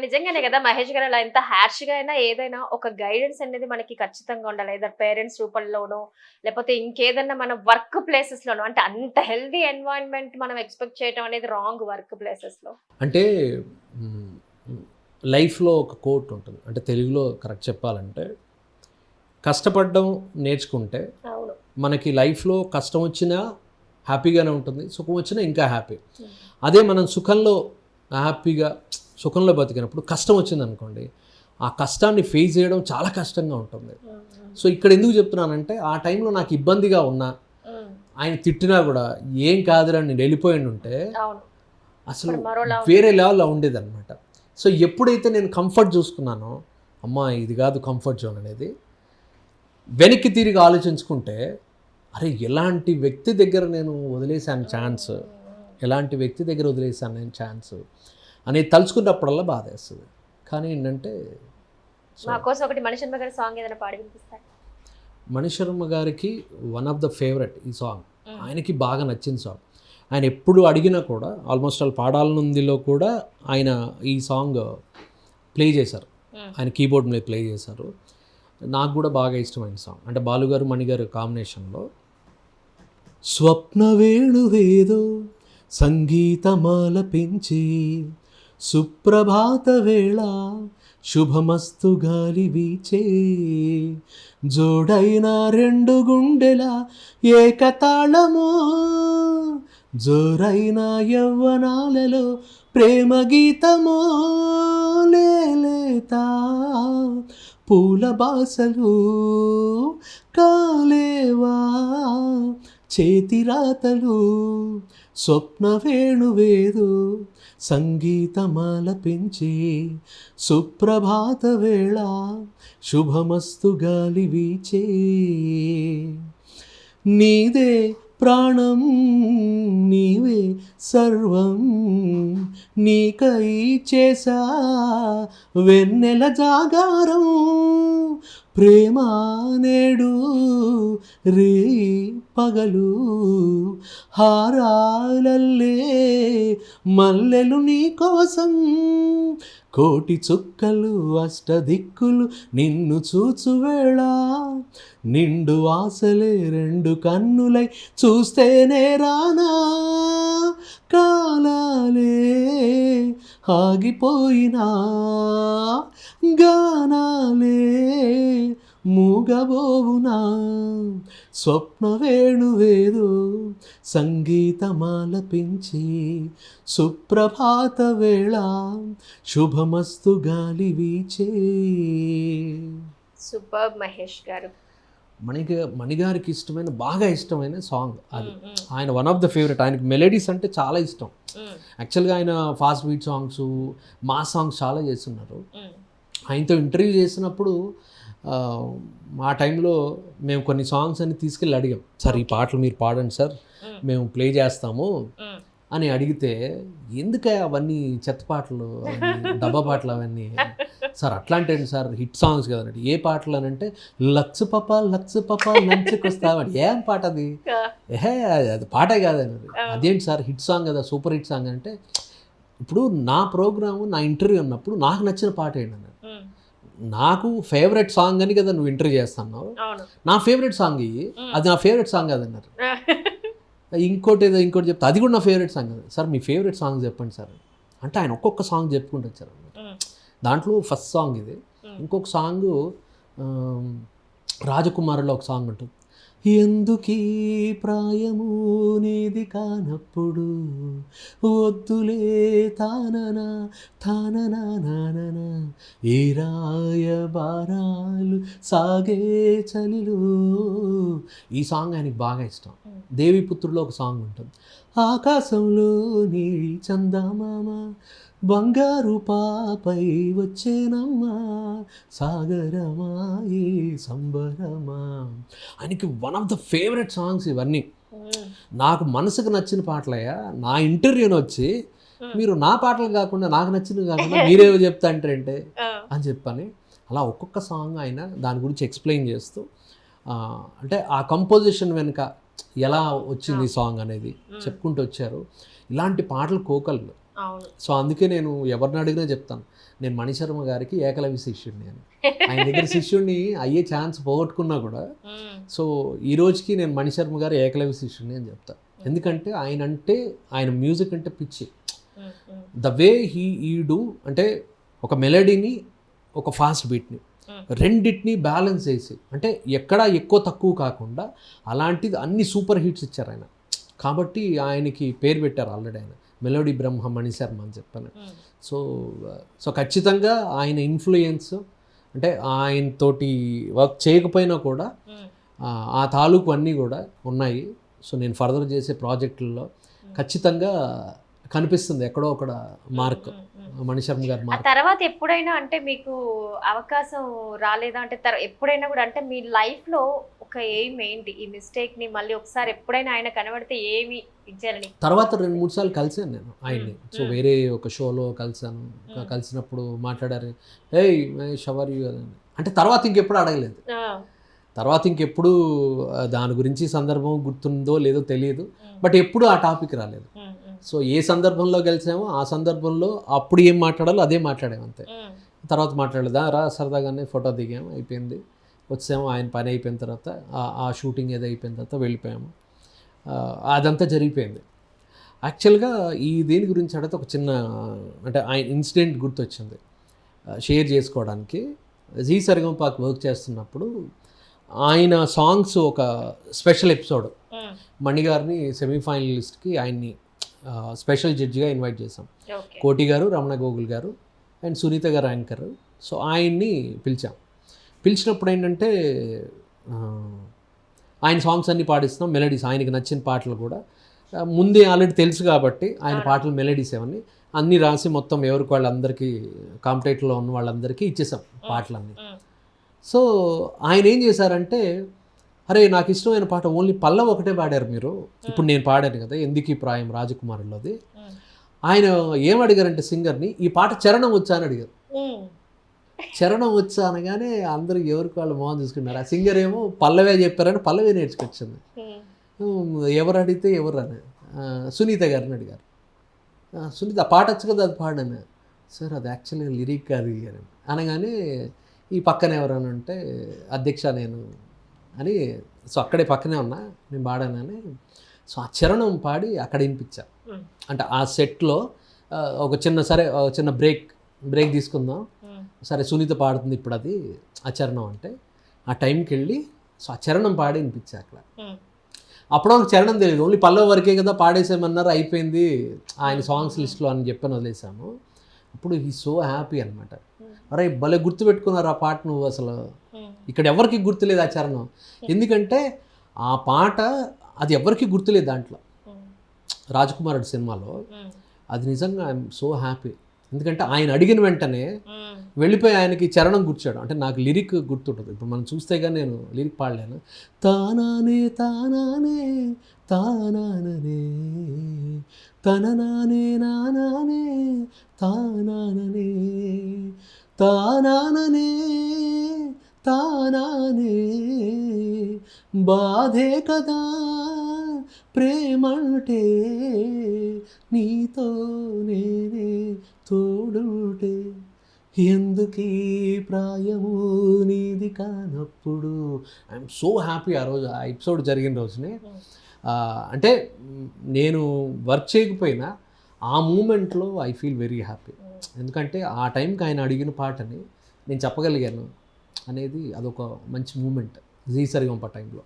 నిజంగానే కదా మహేష్ గారు అలా ఎంత హార్ష్ గా అయినా ఏదైనా ఒక గైడెన్స్ అనేది మనకి ఖచ్చితంగా ఉండాలి. ఏదైనా పేరెంట్స్ రూపంలోనో లేకపోతే ఇంకేదన్నా మన వర్క్ ప్లేసెస్ లోనో అంటే అంత హెల్దీ ఎన్వైరన్మెంట్ మనం ఎక్స్పెక్ట్ చేయడం అనేది రాంగ్ వర్క్ ప్లేసెస్ లో. అంటే లైఫ్లో ఒక కోట్ ఉంటుంది, అంటే తెలుగులో కరెక్ట్ చెప్పాలంటే కష్టపడడం నేర్చుకుంటే అవును. మనకి లైఫ్లో కష్టం వచ్చినా హ్యాపీగానే ఉంటుంది, సుఖం వచ్చినా ఇంకా హ్యాపీ. అదే మనం హ్యాపీగా సుఖంలో బతికినప్పుడు కష్టం వచ్చిందనుకోండి, ఆ కష్టాన్ని ఫేస్ చేయడం చాలా కష్టంగా ఉంటుంది. సో ఇక్కడ ఎందుకు చెప్తున్నానంటే ఆ టైంలో నాకు ఇబ్బందిగా ఉన్నా, ఆయన తిట్టినా కూడా ఏం కాదురా నేను వెళ్ళిపోయి ఉంటే అసలు వేరే లెవెల్లో ఉండేదన్నమాట. సో ఎప్పుడైతే నేను కంఫర్ట్ చూసుకున్నానో, అమ్మా ఇది కాదు కంఫర్ట్ జోన్ అనేది, వెనక్కి తిరిగి ఆలోచించుకుంటే అరే ఎలాంటి వ్యక్తి దగ్గర నేను వదిలేశాను ఛాన్స్, ఎలాంటి వ్యక్తి దగ్గర వదిలేశాను నేను ఛాన్స్ అనేది తలుచుకున్నప్పుడల్లా బాధ వేస్తుంది. కానీ ఏంటంటే మా కోసం ఒకటి మణిశర్మ గారి సాంగ్ ఏదైనా పాడి వినిపిస్తారు. మణిశర్మ గారికి వన్ ఆఫ్ ద ఫేవరెట్ ఈ సాంగ్, ఆయనకి బాగా నచ్చిన సాంగ్. ఆయన ఎప్పుడు అడిగినా కూడా ఆల్మోస్ట్ ఆల్ పాడాలనుందిలో కూడా ఆయన ఈ సాంగ్ ప్లే చేశారు, ఆయన కీబోర్డ్ మీద ప్లే చేశారు. నాకు కూడా బాగా ఇష్టమైన సాంగ్, అంటే బాలుగారు మణిగారు కాంబినేషన్లో. స్వప్న వేణువేదో సంగీతమాలపించి సుప్రభాత వేళ శుభమస్తు గాలి వీచే, జోడైన రెండు గుండెల ఏకతాళమో, జోరైన యవ్వనాలలో ప్రేమ గీతమో, లేలేత పూల బాసలు కాలేవా చేతి రాతలు, స్వప్న వేణువేదో సంగీతమాలపించి సుప్రభాత వేళ శుభమస్తు గాలి వీచే, నీదే ప్రాణం నీవే సర్వం నీకై చేసా వెన్నెల జాగారం, ప్రేమ నేడు రే పగలు హారాలల్లే మల్లెలు నీ కోసం, కోటి చుక్కలు అష్టదిక్కులు నిన్ను చూచువేళ, నిండు ఆశలే రెండు కన్నులై చూస్తేనే రానా, కాలాలే ఆగిపోయినా గానాలే మూగబోవునా, స్వప్న వేణువేదో సంగీతమాలపించి సుప్రభాత వేళ శుభమస్తు గాలి వీచే. సూపర్ మహేష్ గారు. మణిగారికి ఇష్టమైన బాగా ఇష్టమైన సాంగ్ అది, ఆయన వన్ ఆఫ్ ద ఫేవరెట్. ఆయనకి మెలోడీస్ అంటే చాలా ఇష్టం. యాక్చువల్గా ఆయన ఫాస్ట్ బీట్ సాంగ్స్ మా సాంగ్స్ చాలా చేస్తున్నారు. ఆయనతో ఇంటర్వ్యూ చేసినప్పుడు ఆ టైంలో మేము కొన్ని సాంగ్స్ అని తీసుకెళ్ళి అడిగాం, సార్ ఈ పాటలు మీరు పాడండి సార్ మేము ప్లే చేస్తాము అని అడిగితే, ఎందుకే అవన్నీ చెత్త పాటలు డబ్బా పాటలు అవన్నీ సార్, అట్లాంటి సార్ హిట్ సాంగ్స్ కదండి. ఏ పాటలు అని అంటే లక్స్ పప లంచ్కి వస్తామని, ఏం పాట అది, అది పాటే కాదన్నారు. అదేంటి సార్ హిట్ సాంగ్ కదా సూపర్ హిట్ సాంగ్ అంటే, ఇప్పుడు నా ప్రోగ్రాము నా ఇంటర్వ్యూ అన్నప్పుడు నాకు నచ్చిన పాట ఏంటన్నారు, నాకు ఫేవరెట్ సాంగ్ అని కదా నువ్వు ఇంటర్వ్యూ చేస్తున్నావు, నా ఫేవరెట్ సాంగ్ ఇవి, అది నా ఫేవరెట్ సాంగ్ కదన్నారు. ఇంకోటి చెప్తే అది కూడా నా ఫేవరెట్ సాంగ్ కదా సార్, మీ ఫేవరెట్ సాంగ్ చెప్పండి సార్ అంటే ఆయన ఒక్కొక్క సాంగ్ చెప్పుకుంటూ వచ్చారు అన్నమాట. దాంట్లో ఫస్ట్ సాంగ్ ఇది. ఇంకొక సాంగ్ రాజకుమారులో ఒక సాంగ్ ఉంటుంది, ఎందుకీ ప్రాయము నీది కానప్పుడు వద్దులే తాననా తాననా నాననా ఏ రాయబారాలు సాగే చలిలో. ఈ సాంగ్ ఆయనకి బాగా ఇష్టం. దేవిపుత్రులో ఒక సాంగ్ ఉంటుంది, ఆకాశంలో నీలి చందమామ బంగారు పాపై వచ్చేనమ్మా సాగరమా ఈ సంబరమా. ఆయనకి one of the favourite songs ఇవన్నీ. నాకు మనసుకు నచ్చిన పాటలయ్యా, నా ఇంటర్వ్యూని వచ్చి మీరు నా పాటలు కాకుండా నాకు నచ్చినవి కాకుండా మీరేవో చెప్తా అంటే అని చెప్పని అలా ఒక్కొక్క సాంగ్ ఆయన దాని గురించి ఎక్స్ప్లెయిన్ చేస్తూ, అంటే ఆ కంపోజిషన్ వెనుక ఎలా వచ్చింది సాంగ్ అనేది చెప్పుకుంటూ వచ్చారు. ఇలాంటి పాటలు కోకళ్ళు. సో అందుకే నేను ఎవరిని అడిగినా చెప్తాను, నేను మణిశర్మ గారికి ఏకలవ్య శిష్యుడిని అని. ఆయన దగ్గర శిష్యుడిని అయ్యే ఛాన్స్ పోగొట్టుకున్నా కూడా సో ఈ రోజుకి నేను మణిశర్మ గారు ఏకలవ్య శిష్యుడిని అని చెప్తా. ఎందుకంటే ఆయన మ్యూజిక్ అంటే పిచ్చి. ద వే ఈ డూ అంటే ఒక మెలడీని ఒక ఫాస్ట్ బీట్ని రెండిటిని బ్యాలెన్స్ చేసి అంటే ఎక్కడా ఎక్కువ తక్కువ కాకుండా అలాంటిది అన్ని సూపర్ హిట్స్ ఇచ్చారు ఆయన. కాబట్టి ఆయనకి పేరు పెట్టారు ఆల్రెడీ, ఆయన మెలోడీ బ్రహ్మ మణిశర్మ అని చెప్పాను. సో ఖచ్చితంగా ఆయన ఇన్ఫ్లుయెన్స్ అంటే ఆయనతోటి వర్క్ చేయకపోయినా కూడా ఆ తాలూకు అన్నీ కూడా ఉన్నాయి. సో నేను ఫర్దర్ చేసే ప్రాజెక్టుల్లో ఖచ్చితంగా కనిపిస్తుంది ఎక్కడో ఒక మార్క్, మణిశర్మ గారి మార్క్. తర్వాత ఎప్పుడైనా అంటే మీకు అవకాశం రాలేదా అంటే ఎప్పుడైనా కూడా అంటే మీ లైఫ్లో ఒక ఎయిమ్ ఏంటి, ఈ మిస్టేక్ని మళ్ళీ ఒకసారి ఎప్పుడైనా ఆయన కనబడితే ఏమి ఇచ్చారని? తర్వాత 2-3 సార్లు కలిసాను నేను ఆయన్ని. సో వేరే ఒక షోలో కలిసాను. కలిసినప్పుడు మాట్లాడారు, ఏయ్ మహేష్ హౌ ఆర్ యు అంటే. తర్వాత ఇంకెప్పుడు అడగలేదు. తర్వాత ఇంకెప్పుడు దాని గురించి సందర్భం గుర్తుందో లేదో తెలియదు, బట్ ఎప్పుడు ఆ టాపిక్ రాలేదు. సో ఏ సందర్భంలో కలిసామో ఆ సందర్భంలో అప్పుడు ఏం మాట్లాడాలో అదే మాట్లాడాము అంతే. తర్వాత మాట్లాడలేదా రా సరదాగానే ఫోటో దిగాము, అయిపోయింది, వచ్చాము. ఆయన పని అయిపోయిన తర్వాత ఆ షూటింగ్ ఏదో అయిపోయిన తర్వాత వెళ్ళిపోయాము. అదంతా జరిగిపోయింది. యాక్చువల్గా ఈ దేని గురించి అడిగితే ఒక చిన్న అంటే ఆయన ఇన్సిడెంట్ గుర్తొచ్చింది షేర్ చేసుకోవడానికి. జీ సరిగమపాకు వర్క్ చేస్తున్నప్పుడు ఆయన సాంగ్స్ ఒక స్పెషల్ ఎపిసోడ్ మణిగారిని సెమీఫైనలిస్ట్కి ఆయన్ని స్పెషల్ జడ్జిగా ఇన్వైట్ చేసాం. కోటి గారు, రమణ గోగుల్ గారు అండ్ సునీత గారు యాంకర్. సో ఆయన్ని పిలిచినప్పుడు ఏంటంటే ఆయన సాంగ్స్ అన్నీ పాడిస్తున్నాం, మెలడీస్ ఆయనకి నచ్చిన పాటలు కూడా ముందే ఆల్రెడీ తెలుసు కాబట్టి ఆయన పాటలు మెలడీస్ ఏమని అన్నీ రాసి మొత్తం ఎవరికి వాళ్ళందరికీ కాంపిటేటివ్లో ఉన్న వాళ్ళందరికీ ఇచ్చేసాం పాటలన్నీ. సో ఆయన ఏం చేశారంటే, అరే నాకు ఇష్టమైన పాట ఓన్లీ పల్లవి ఒకటే పాడారు మీరు, ఇప్పుడు నేను పాడాను కదా ఎందుకు ఈ ప్రాయం రాజకుమారులోది. ఆయన ఏం అడిగారంటే సింగర్ని, ఈ పాట చరణం వచ్చా అని అడిగారు. చరణం వచ్చా అనగానే అందరూ ఎవరికి వాళ్ళు మోహన్ చూసుకున్నారు. ఆ సింగర్ ఏమో పల్లవే చెప్పారని పల్లవే నేర్చుకొచ్చింది. ఎవరు అడిగితే ఎవరు అని సునీత గారిని అడిగారు. సునీత ఆ పాట వచ్చు కదా అది పాడాను. సార్ అది యాక్చువల్గా లిరిక్ కాదు అనగానే ఈ పక్కన ఎవరని అంటే అధ్యక్ష నేను అని. సో అక్కడే పక్కనే ఉన్నా, నేను పాడానని. సో ఆ చరణం పాడి అక్కడ వినిపించా. అంటే ఆ సెట్లో ఒక చిన్న బ్రేక్ తీసుకుందాం, సరే సునీత పాడుతుంది ఇప్పుడు అది ఆ చరణం అంటే ఆ టైంకి వెళ్ళి సో ఆ చరణం పాడి వినిపించా అక్కడ. అప్పుడు ఒక చరణం తెలియదు, ఓన్లీ పల్లవి వరకే కదా పాడేసామన్నారు, అయిపోయింది ఆయన సాంగ్స్ లిస్ట్లో అని చెప్పని వదిలేసాము. అప్పుడు ఈ సో హ్యాపీ అనమాట. అరే భలే గుర్తుపెట్టుకున్నారు ఆ పాట నువ్వు, అసలు ఇక్కడ ఎవరికి గుర్తులేదు ఆ చరణం. ఎందుకంటే ఆ పాట అది ఎవరికి గుర్తులేదు దాంట్లో రాజకుమారుడు సినిమాలో. అది నిజంగా ఐఎమ్ సో హ్యాపీ. ఎందుకంటే ఆయన అడిగిన వెంటనే వెళ్ళిపోయి ఆయనకి చరణం కూర్చాడు. అంటే నాకు లిరిక్ గుర్తుంటుంది, ఇప్పుడు మనం చూస్తే కానీ నేను లిరిక్ పాడలేను. తానానే తానానే తానాననే తననానే నానానే తానాననే తానాననే తానానే బాధే కదా ప్రేమంటే నీతో నేనే తోడుంటే ఎందుకీ ప్రాయము నీది కానప్పుడు. ఐఎమ్ సో హ్యాపీ ఆ రోజు, ఆ ఎపిసోడ్ జరిగిన రోజునే. అంటే నేను వర్క్ చేయకపోయినా ఆ మూమెంట్లో ఐ ఫీల్ వెరీ హ్యాపీ. ఎందుకంటే ఆ టైంకి ఆయన అడిగిన పాటని నేను చెప్పగలిగాను అనేది అదొక మంచి మూమెంట్ జీ సరిగమప టైంలో.